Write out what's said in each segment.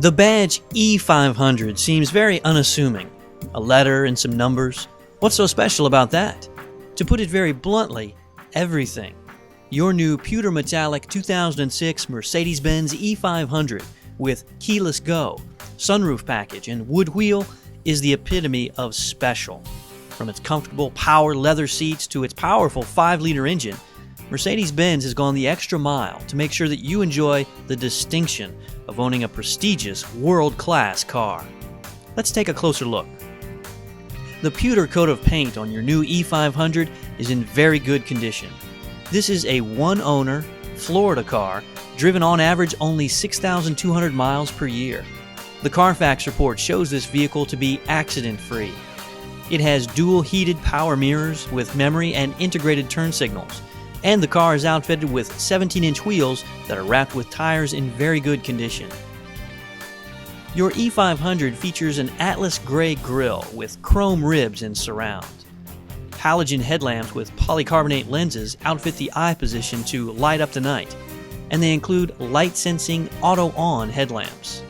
The badge E500 seems very unassuming. A letter and some numbers. What's so special about that? To put it very bluntly, everything. Your new pewter metallic 2006 Mercedes-Benz E500 with keyless go, sunroof package, and wood wheel is the epitome of special. From its comfortable power leather seats to its powerful 5-liter engine, Mercedes-Benz has gone the extra mile to make sure that you enjoy the distinction of owning a prestigious, world-class car. Let's take a closer look. The pewter coat of paint on your new E500 is in very good condition. This is a one-owner, Florida car, driven on average only 6,200 miles per year. The Carfax report shows this vehicle to be accident-free. It has dual heated power mirrors with memory and integrated turn signals, and the car is outfitted with 17-inch wheels that are wrapped with tires in very good condition. Your E500 features an Atlas gray grille with chrome ribs and surround. Halogen headlamps with polycarbonate lenses outfit the eye position to light up the night, and they include light-sensing auto-on headlamps.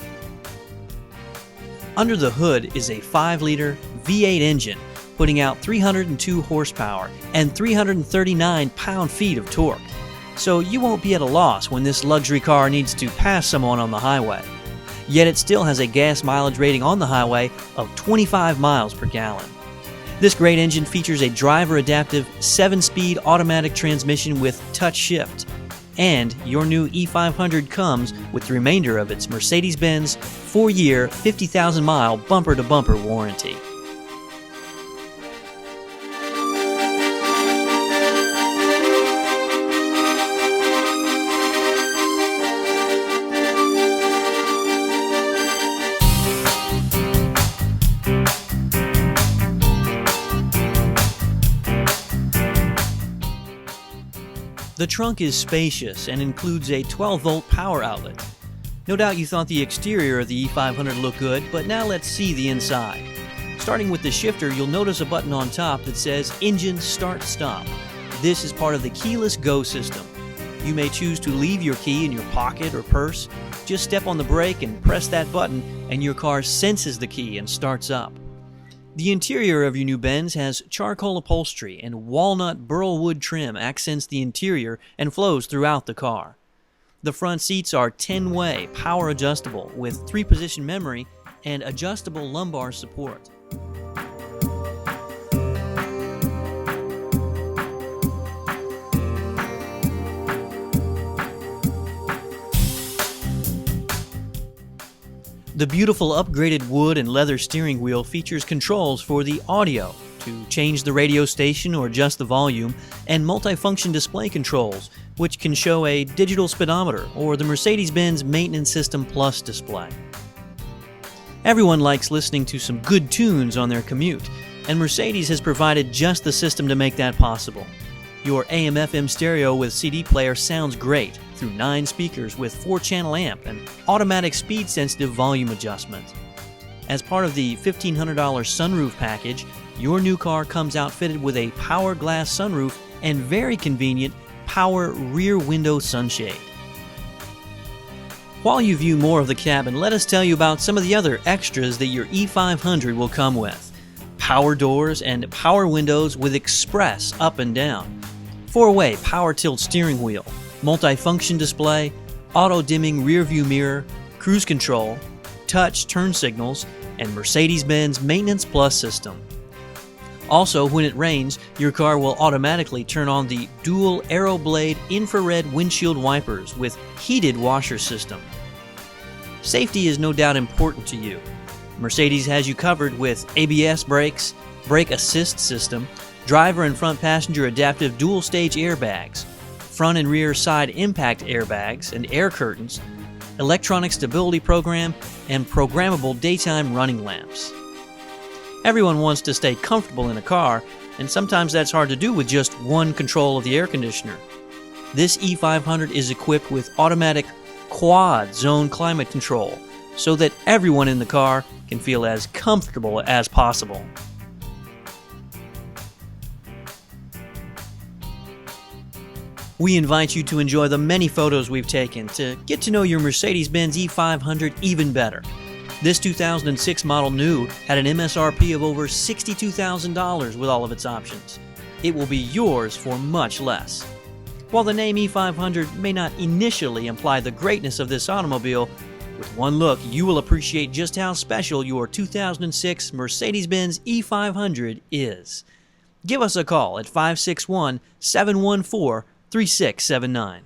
Under the hood is a 5-liter V8 engine, putting out 302 horsepower and 339 pound-feet of torque, so you won't be at a loss when this luxury car needs to pass someone on the highway. Yet it still has a gas mileage rating on the highway of 25 miles per gallon. This great engine features a driver-adaptive 7-speed automatic transmission with touch shift, and your new E500 comes with the remainder of its Mercedes-Benz 4-year, 50,000-mile bumper-to-bumper warranty. The trunk is spacious and includes a 12-volt power outlet. No doubt you thought the exterior of the E500 looked good, but now let's see the inside. Starting with the shifter, you'll notice a button on top that says Engine Start Stop. This is part of the keyless go system. You may choose to leave your key in your pocket or purse. Just step on the brake and press that button, and your car senses the key and starts up. The interior of your new Benz has charcoal upholstery, and walnut burl wood trim accents the interior and flows throughout the car. The front seats are 10-way, power adjustable with 3-position memory and adjustable lumbar support. The beautiful upgraded wood and leather steering wheel features controls for the audio, to change the radio station or adjust the volume, and multifunction display controls, which can show a digital speedometer or the Mercedes-Benz Maintenance System Plus display. Everyone likes listening to some good tunes on their commute, and Mercedes has provided just the system to make that possible. Your AM/FM stereo with CD player sounds great through 9 speakers with 4-channel amp and automatic speed-sensitive volume adjustment. As part of the $1,500 Sunroof Package, your new car comes outfitted with a power glass sunroof and very convenient power rear window sunshade. While you view more of the cabin, let us tell you about some of the other extras that your E500 will come with. Power doors and power windows with express up and down. 4-way power tilt steering wheel, multifunction display, auto-dimming rear-view mirror, cruise control, touch turn signals, and Mercedes-Benz Maintenance Plus system. Also, when it rains, your car will automatically turn on the dual aero-blade infrared windshield wipers with heated washer system. Safety is no doubt important to you. Mercedes has you covered with ABS brakes, brake assist system, driver and front passenger adaptive dual-stage airbags, front and rear side impact airbags and air curtains, electronic stability program, and programmable daytime running lamps. Everyone wants to stay comfortable in a car, and sometimes that's hard to do with just one control of the air conditioner. This E500 is equipped with automatic quad zone climate control, so that everyone in the car can feel as comfortable as possible. We invite you to enjoy the many photos we've taken to get to know your Mercedes-Benz E500 even better. This 2006 model new had an MSRP of over $62,000 with all of its options. It will be yours for much less. While the name E500 may not initially imply the greatness of this automobile, with one look you will appreciate just how special your 2006 Mercedes-Benz E500 is. Give us a call at 561-714-3679.